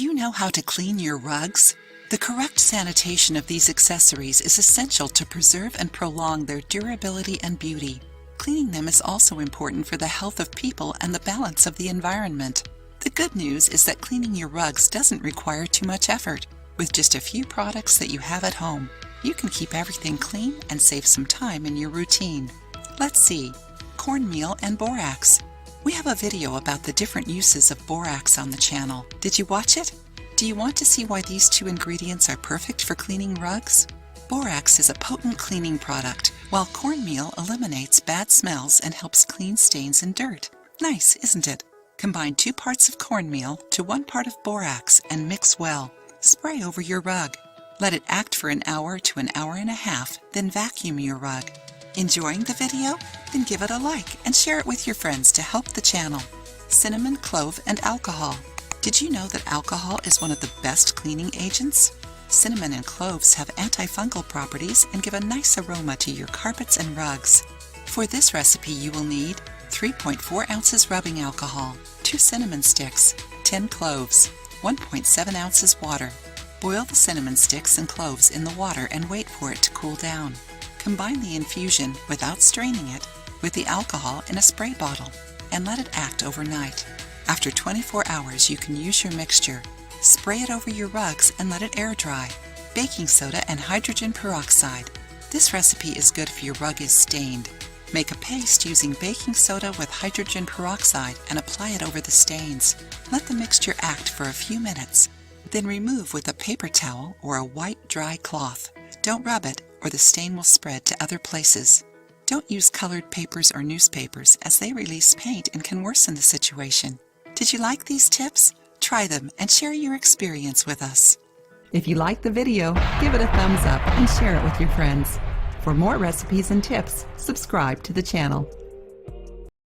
you know how to clean your rugs? The correct sanitation of these accessories is essential to preserve and prolong their durability and beauty. Cleaning them is also important for the health of people and the balance of the environment. The good news is that cleaning your rugs doesn't require too much effort. With just a few products that you have at home, you can keep everything clean and save some time in your routine. Let's see. Cornmeal and borax. We have a video about the different uses of borax on the channel. Did you watch it? Do you want to see why these two ingredients are perfect for cleaning rugs? Borax is a potent cleaning product, while cornmeal eliminates bad smells and helps clean stains and dirt. Nice, isn't it? Combine 2 parts of cornmeal to 1 part of borax and mix well. Spray over your rug. Let it act for an hour to an hour and a half, then vacuum your rug. Enjoying the video? Then give it a like and share it with your friends to help the channel. Cinnamon, clove, and alcohol. Did you know that alcohol is one of the best cleaning agents? Cinnamon and cloves have antifungal properties and give a nice aroma to your carpets and rugs. For this recipe you will need 3.4 ounces rubbing alcohol, 2 cinnamon sticks, 10 cloves, 1.7 ounces water. Boil the cinnamon sticks and cloves in the water and wait for it to cool down. Combine the infusion, without straining it, with the alcohol in a spray bottle and let it act overnight. After 24 hours you can use your mixture. Spray it over your rugs and let it air dry. Baking soda and hydrogen peroxide. This recipe is good if your rug is stained. Make a paste using baking soda with hydrogen peroxide and apply it over the stains. Let the mixture act for a few minutes. Then remove with a paper towel or a white dry cloth. Don't rub it or the stain will spread to other places. Don't use colored papers or newspapers as they release paint and can worsen the situation. Did you like these tips? Try them and share your experience with us. If you liked the video, give it a thumbs up and share it with your friends. For more recipes and tips, subscribe to the channel.